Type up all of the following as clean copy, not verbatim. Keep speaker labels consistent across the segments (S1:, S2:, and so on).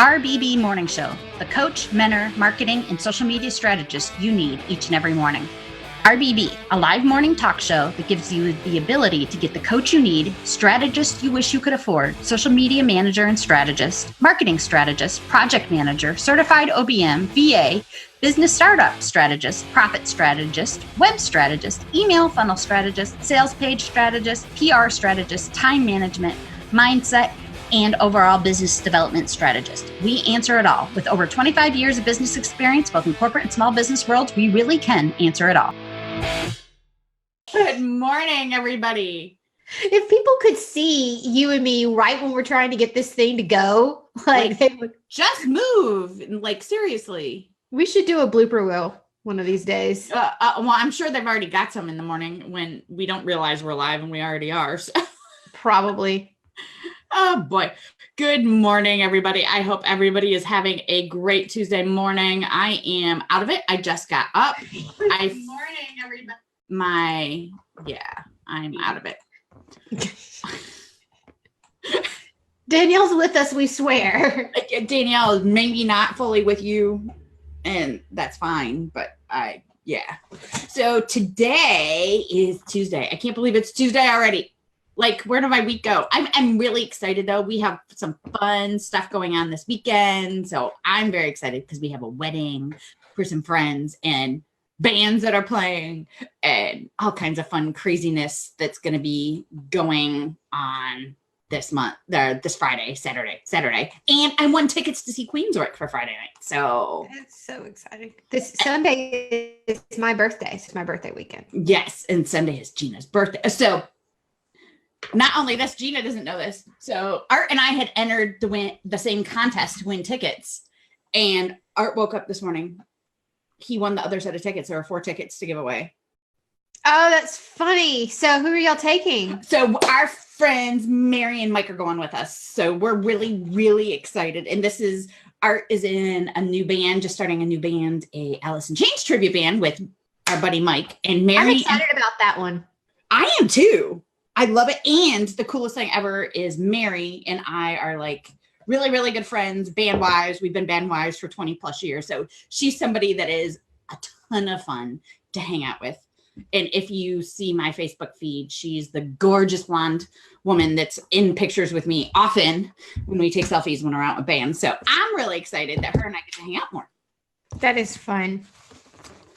S1: RBB Morning Show, the coach, mentor, marketing, and social media strategist you need each and every morning. RBB, a live morning talk show that gives you the ability to get the coach you need, strategist you wish you could afford, social media manager and strategist, marketing strategist, project manager, certified OBM, VA, business startup strategist, profit strategist, web strategist, email funnel strategist, sales page strategist, PR strategist, time management, mindset, and overall business development strategist. We answer it all. With over 25 years of business experience, both in corporate and small business worlds, we really can answer it all.
S2: Good morning, everybody.
S3: If people could see you and me right when we're trying to get this thing to go, like they would
S2: just move. Like, seriously.
S3: We should do a blooper reel one of these days.
S2: Well, I'm sure they've already got some in the morning when we don't realize we're live and we already are. So.
S3: Probably.
S2: Oh boy. Good morning, everybody. I hope everybody is having a great Tuesday morning. I am out of it. I just got up.
S1: Good morning, everybody.
S2: I'm out of it.
S3: Danielle's with us, we swear.
S2: Danielle is maybe not fully with you, and that's fine, but So today is Tuesday. I can't believe it's Tuesday already. Like, where did my week go? I'm really excited, though. We have some fun stuff going on this weekend. So I'm very excited because we have a wedding for some friends and bands that are playing and all kinds of fun craziness that's going to be going on this month, this Friday, Saturday. And I won tickets to see Queensrÿche for Friday night. So
S3: that's so exciting. This Sunday is my birthday. It's my birthday weekend.
S2: Yes. And Sunday is Gina's birthday. So not only this, Gina doesn't know this. So Art and I had entered the same contest to win tickets. And Art woke up this morning. He won the other set of tickets. There were 4 tickets to give away.
S3: Oh, that's funny. So who are y'all taking?
S2: So our friends, Mary and Mike, are going with us. So we're really, really excited. And Art is in a new band, just starting a new band, a Alice in Chains tribute band with our buddy Mike. And Mary.
S3: I'm excited about that one.
S2: I am too. I love it. And the coolest thing ever is Mary and I are like really, really good friends, band wives. We've been band wives for 20 plus years. So she's somebody that is a ton of fun to hang out with. And if you see my Facebook feed, she's the gorgeous blonde woman that's in pictures with me often when we take selfies when we're out with bands. So I'm really excited that her and I get to hang out more.
S3: That is fun.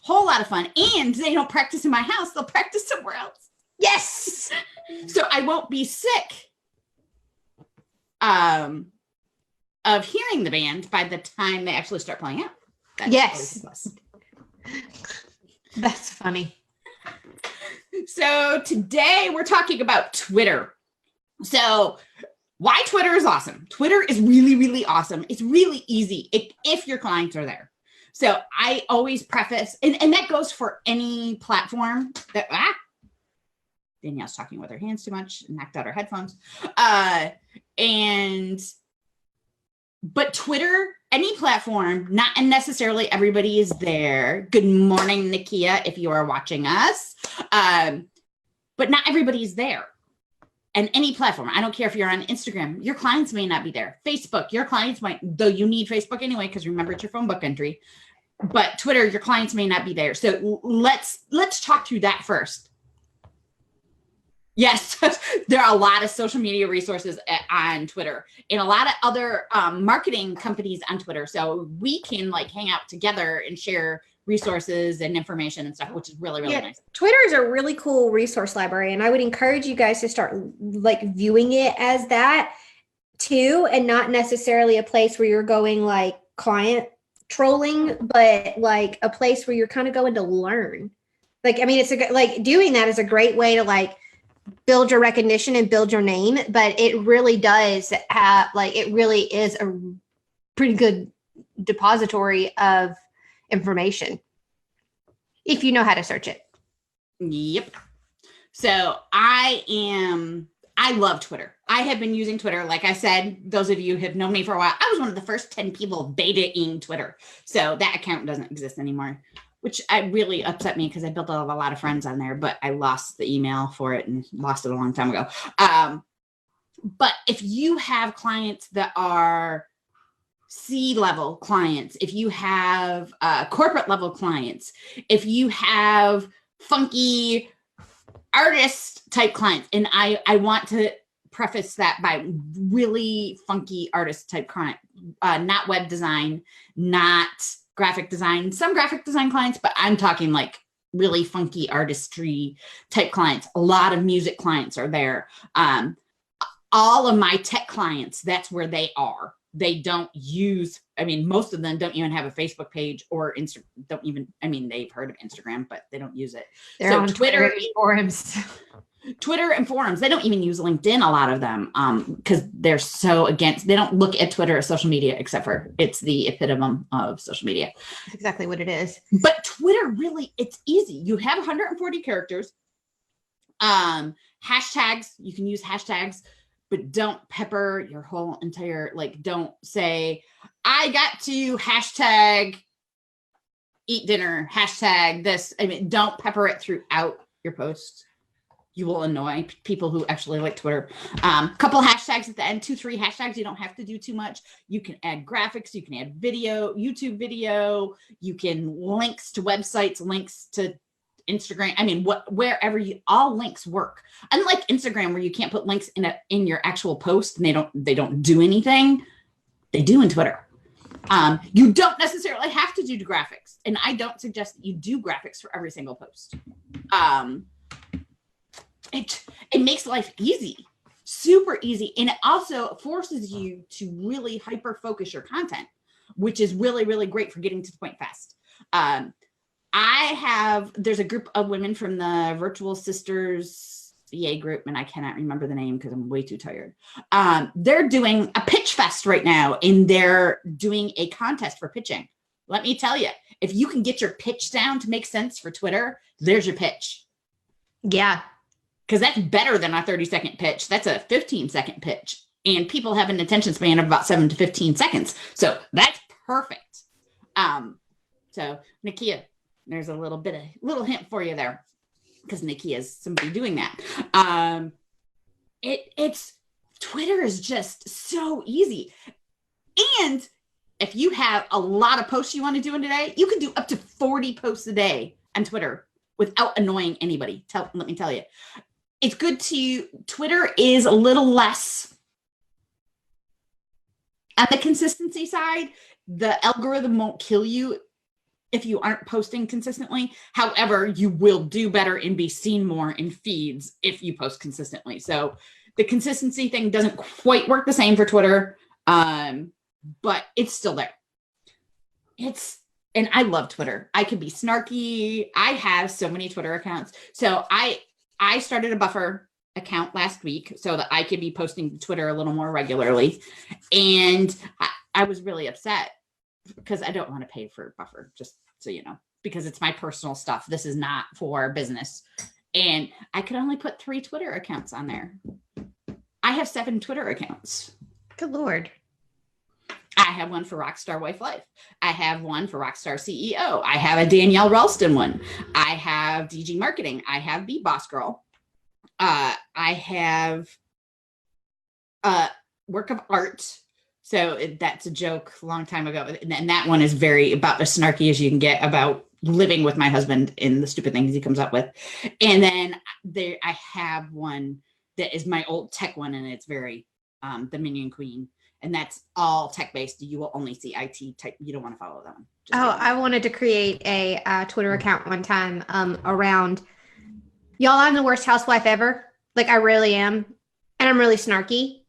S2: Whole lot of fun. And they don't practice in my house. They'll practice somewhere else.
S3: Yes.
S2: So I won't be sick of hearing the band by the time they actually start playing out.
S3: Yes. That's funny.
S2: So today we're talking about Twitter. So why Twitter is awesome. Twitter is really, really awesome. It's really easy if your clients are there. So I always preface, and that goes for any platform that, Danielle's talking with her hands too much and knocked out her headphones. But Twitter, any platform, not necessarily everybody is there. Good morning, Nikia, if you are watching us. But not everybody is there. And any platform, I don't care if you're on Instagram, your clients may not be there. Facebook, your clients might, though you need Facebook anyway, because remember, it's your phone book entry. But Twitter, your clients may not be there. So let's talk through that first. Yes, there are a lot of social media resources on Twitter and a lot of other marketing companies on Twitter. So we can like hang out together and share resources and information and stuff, which is really, really nice.
S3: Twitter is a really cool resource library. And I would encourage you guys to start like viewing it as that too, and not necessarily a place where you're going like client trolling, but like a place where you're kind of going to learn. Like, I mean, it's like doing that is a great way to like build your recognition and build your name, but it really does have like, it really is a pretty good depository of information if you know how to search it.
S2: Yep. So I love Twitter. I have been using Twitter. Like I said, those of you who have known me for a while, I was one of the first 10 people beta-ing Twitter. So that account doesn't exist anymore, which really upset me because I built a lot of friends on there, but I lost the email for it and lost it a long time ago. But if you have clients that are C-level clients, if you have corporate level clients, if you have funky artist type clients, and I want to preface that by really funky artist type client, not web design, not graphic design, some graphic design clients, but I'm talking like really funky artistry type clients. A lot of music clients are there. All of my tech clients, that's where they are. They don't use, I mean, most of them don't even have a Facebook page or they've heard of Instagram, but they don't use it.
S3: They're on Twitter forums.
S2: Twitter and forums. They don't even use LinkedIn, a lot of them, because they're so against, they don't look at Twitter as social media, except for it's the epitome of social media.
S3: That's exactly what it is.
S2: But Twitter, really, it's easy. You have 140 characters. Hashtags, you can use hashtags, but don't pepper your whole entire, like, don't say, I got to hashtag eat dinner, hashtag this. I mean, don't pepper it throughout your posts. You will annoy people who actually like Twitter. Couple hashtags at the end, 2-3 hashtags. You don't have to do too much. You can add graphics. You can add video, YouTube video. You can links to websites, links to Instagram. I mean, wherever all links work. Unlike Instagram, where you can't put links in your actual post and they don't do anything. They do in Twitter. You don't necessarily have to do graphics, and I don't suggest that you do graphics for every single post. It makes life easy, super easy, and it also forces you to really hyper focus your content, which is really, really great for getting to the point fast. There's a group of women from the Virtual Sisters VA group, and I cannot remember the name because I'm way too tired. They're doing a pitch fest right now, and they're doing a contest for pitching. Let me tell you, if you can get your pitch down to make sense for Twitter, there's your pitch.
S3: Yeah.
S2: Because that's better than a 30-second pitch. That's a 15-second pitch. And people have an attention span of about 7 to 15 seconds. So that's perfect. So Nakia, there's a little hint for you there. Because Nakia is somebody doing that. It's Twitter is just so easy. And if you have a lot of posts you want to do in a day, you can do up to 40 posts a day on Twitter without annoying anybody. Let me tell you. It's good Twitter is a little less on the consistency side. The algorithm won't kill you if you aren't posting consistently. However, you will do better and be seen more in feeds if you post consistently. So the consistency thing doesn't quite work the same for Twitter, but it's still there. And I love Twitter. I could be snarky. I have so many Twitter accounts. So I started a buffer account last week so that I could be posting to Twitter a little more regularly. And I was really upset because I don't want to pay for buffer, just so you know, because it's my personal stuff. This is not for business. And I could only put 3 Twitter accounts on there. I have 7 Twitter accounts.
S3: Good Lord.
S2: I have one for Rockstar Wife Life. I have one for Rockstar CEO. I have a Danielle Ralston one. I have DG Marketing. I have Be Boss Girl. I have Work of Art. So that's a joke a long time ago. And that one is very about as snarky as you can get about living with my husband and the stupid things he comes up with. And then I have one that is my old tech one, and it's very the Minion Queen. And that's all tech-based. You will only see IT type. You don't want to follow that one.
S3: I wanted to create a Twitter account one time around, y'all, I'm the worst housewife ever. Like, I really am. And I'm really snarky.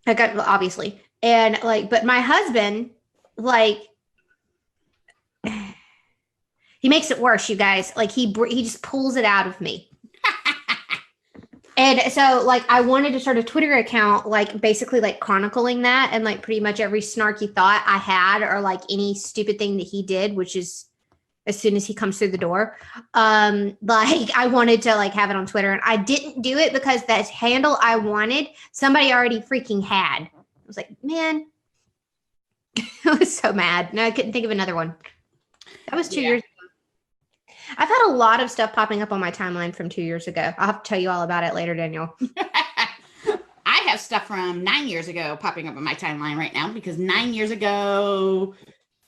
S3: Obviously. And but my husband, he makes it worse, you guys. Like, he just pulls it out of me. And so I wanted to start a Twitter account, basically chronicling that and pretty much every snarky thought I had or any stupid thing that he did, which is as soon as he comes through the door. I wanted to have it on Twitter, and I didn't do it because that handle I wanted, somebody already freaking had. I was like, man, I was so mad. No, I couldn't think of another one. That was 2 years ago. I've had a lot of stuff popping up on my timeline from 2 years ago. I'll have to tell you all about it later, Daniel.
S2: I have stuff from 9 years ago popping up on my timeline right now because 9 years ago,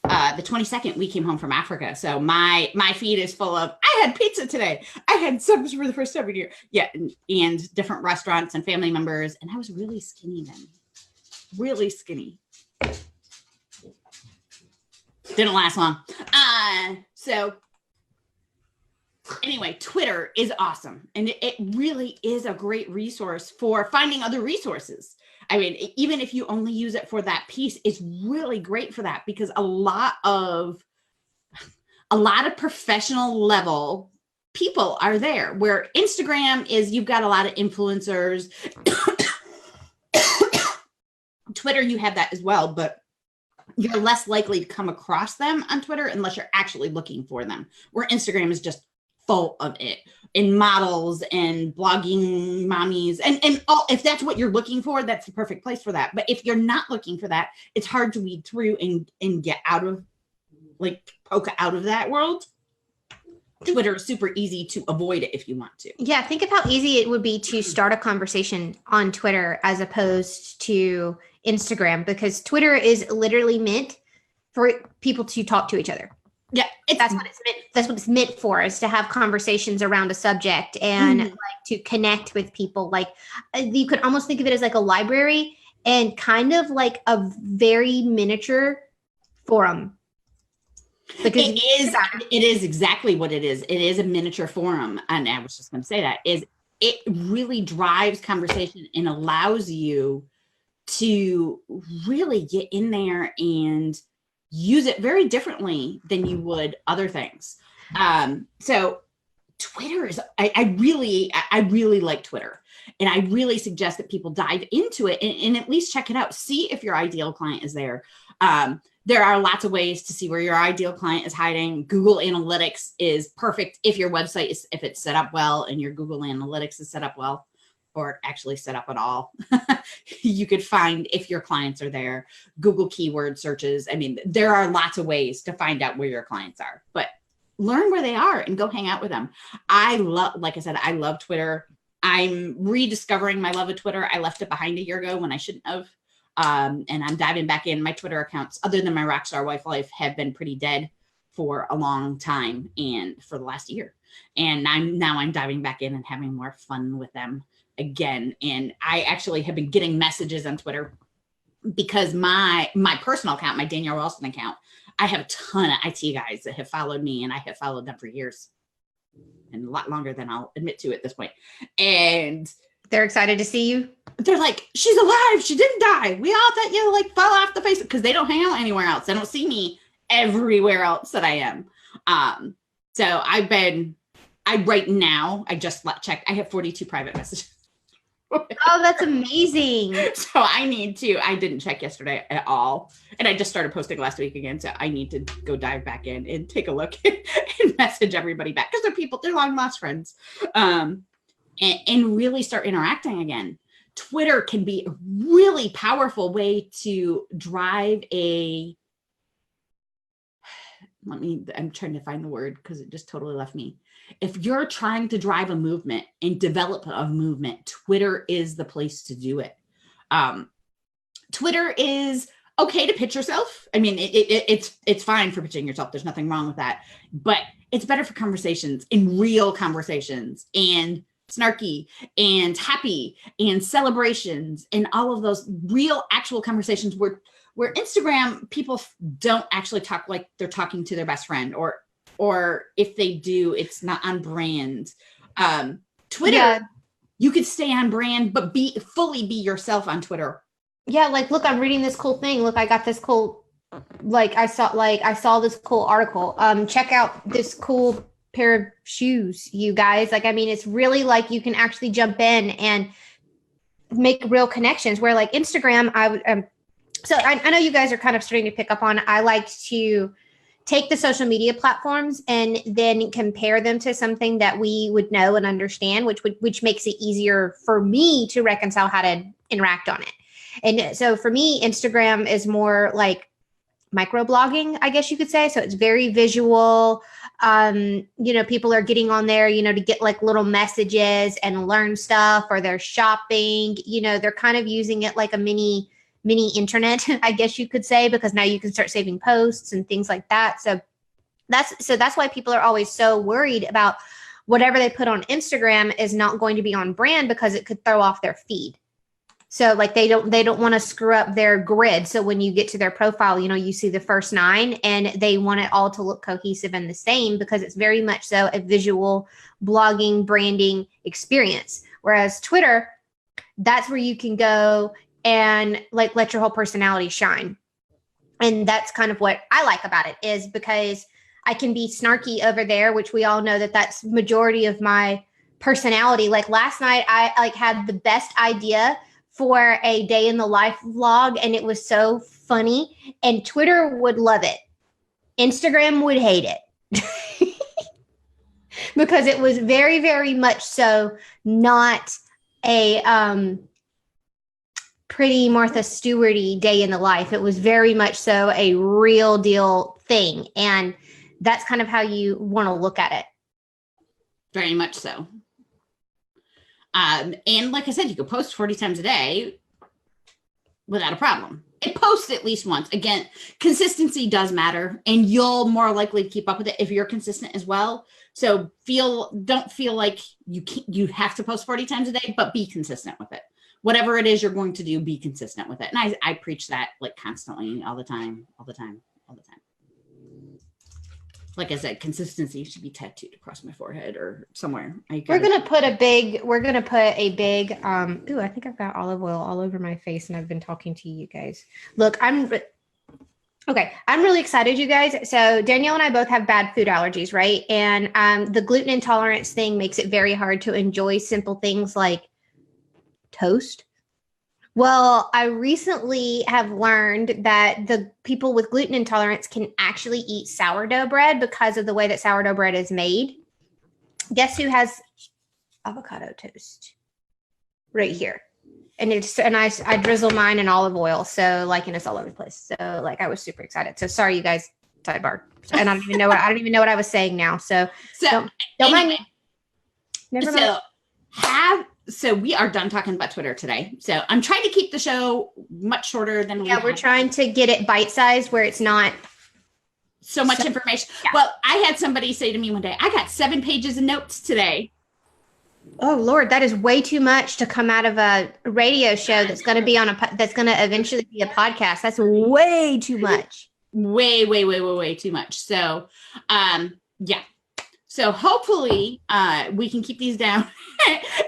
S2: the 22nd, we came home from Africa. So my feed is full of, I had pizza today. I had subs for the first time in a year. Yeah. And different restaurants and family members. And I was really skinny then. Really skinny. Didn't last long. So anyway, Twitter is awesome. And it really is a great resource for finding other resources. I mean, even if you only use it for that piece, it's really great for that because a lot of professional level people are there, where Instagram is, you've got a lot of influencers. Twitter, you have that as well, but you're less likely to come across them on Twitter unless you're actually looking for them, where Instagram is just full of it, and models and blogging mommies and all. If that's what you're looking for, that's the perfect place for that. But if you're not looking for that, it's hard to weed through and get out of, like, poke out of that world. Twitter is super easy to avoid it if you want to.
S3: Yeah, think of how easy it would be to start a conversation on Twitter as opposed to Instagram, because Twitter is literally meant for people to talk to each other.
S2: Yeah,
S3: that's what it's meant. That's what it's meant for, is to have conversations around a subject and like to connect with people. Like, you could almost think of it as like a library and kind of like a very miniature forum. Because
S2: it is exactly what it is. It is a miniature forum, and I was just going to say that is it really drives conversation and allows you to really get in there and use it very differently than you would other things. So Twitter is, I really like Twitter, and I really suggest that people dive into it and at least check it out. See if your ideal client is there. There are lots of ways to see where your ideal client is hiding. Google Analytics is perfect if your website is, if it's set up well and your Google Analytics is set up well, or actually set up at all. You could find if your clients are there. Google keyword searches. I mean, there are lots of ways to find out where your clients are, but learn where they are and go hang out with them. Like I said, I love Twitter. I'm rediscovering my love of Twitter. I left it behind a year ago when I shouldn't have. And I'm diving back in. My Twitter accounts, other than my Rockstar Wife Life, have been pretty dead for a long time and for the last year. And I'm diving back in and having more fun with them again. And I actually have been getting messages on Twitter because my personal account, my Danielle Ralston account, I have a ton of IT guys that have followed me, and I have followed them for years and a lot longer than I'll admit to at this point. And
S3: they're excited to see you.
S2: They're like, she's alive. She didn't die. We all thought you like fell off the face, because they don't hang out anywhere else. They don't see me everywhere else that I am. So right now, I just checked. I have 42 private messages.
S3: Oh, that's amazing.
S2: So I didn't check yesterday at all. And I just started posting last week again. So I need to go dive back in and take a look and message everybody back, because they're long lost friends. And really start interacting again. Twitter can be a really powerful way to drive I'm trying to find the word because it just totally left me. If you're trying to drive a movement and develop a movement, Twitter is the place to do it. Twitter is okay to pitch yourself. I mean, it's fine for pitching yourself. There's nothing wrong with that, but it's better for conversations, in real conversations, and snarky and happy and celebrations and all of those real actual conversations where Instagram people don't actually talk like they're talking to their best friend, or if they do, it's not on brand. Twitter, yeah. You could stay on brand, but fully be yourself on Twitter.
S3: Yeah. Like, look, I'm reading this cool thing. Look, I got this cool, I saw this cool article. Check out this cool pair of shoes, you guys. Like, I mean, it's really like you can actually jump in and make real connections, where like Instagram, I would, so I know you guys are kind of starting to pick up on, I like to take the social media platforms and then compare them to something that we would know and understand, which makes it easier for me to reconcile how to interact on it. And so for me, Instagram is more like microblogging, I guess you could say. So it's very visual. People are getting on there, to get like little messages and learn stuff, or they're shopping, they're kind of using it like a mini internet, I guess you could say, because now you can start saving posts and things like that. So that's why people are always so worried about whatever they put on Instagram is not going to be on brand, because it could throw off their feed. So like they don't want to screw up their grid. So when you get to their profile, you see the first 9 and they want it all to look cohesive and the same, because it's very much so a visual blogging branding experience. Whereas Twitter, that's where you can go and like let your whole personality shine. And that's kind of what I like about it, is because I can be snarky over there, which we all know that that's majority of my personality. Like last night, I had the best idea for a day in the life vlog, and it was so funny, and Twitter would love it. Instagram would hate it because it was very, very much so not a pretty Martha Stewart-y day in the life. It was very much so a real deal thing, and that's kind of how you want to look at it.
S2: Very much so. And like I said, you could post 40 times a day without a problem. And post at least once. Again, consistency does matter, and you'll more likely keep up with it if you're consistent as well. So don't feel like you have to post 40 times a day, but be consistent with it. Whatever it is you're going to do, be consistent with it. And I preach that like constantly, all the time. Like I said, consistency should be tattooed across my forehead or somewhere. We're gonna put a big. Ooh, I think I've got olive oil all over my face, and I've been talking to you guys. Look, I'm really excited, you guys. So Danielle and I both have bad food allergies, right? And the gluten intolerance thing makes it very hard to enjoy simple things like toast. Well, I recently have learned that the people with gluten intolerance can actually eat sourdough bread because of the way that sourdough bread is made. Guess who has avocado toast? Right here. And I drizzle mine in olive oil. So like, and it's all over the place. So like, I was super excited. So sorry, you guys, sidebar. And I don't even know what I was saying now. So don't mind me. Never mind. So we are done talking about Twitter today. So I'm trying to keep the show much shorter than
S3: we're trying to get it bite-sized where it's not
S2: so much information. Yeah. Well, I had somebody say to me one day, I got 7 pages of notes today.
S3: Oh Lord, that is way too much to come out of a radio show that's going to be that's going to eventually be a podcast. That's way too much.
S2: Way too much. So, yeah. So hopefully we can keep these down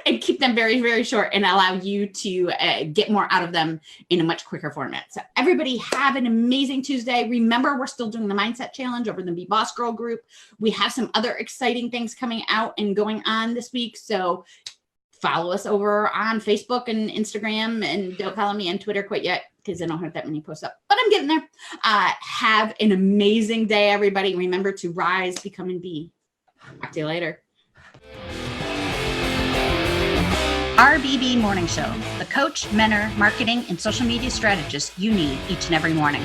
S2: and keep them very, very short and allow you to get more out of them in a much quicker format. So everybody have an amazing Tuesday. Remember, we're still doing the Mindset Challenge over in the Be Boss Girl group. We have some other exciting things coming out and going on this week. So follow us over on Facebook and Instagram, and don't follow me on Twitter quite yet because I don't have that many posts up, but I'm getting there. Have an amazing day, everybody. Remember to rise, become, and be. Talk to you later.
S1: RBB Morning Show, the coach, mentor, marketing, and social media strategist you need each and every morning.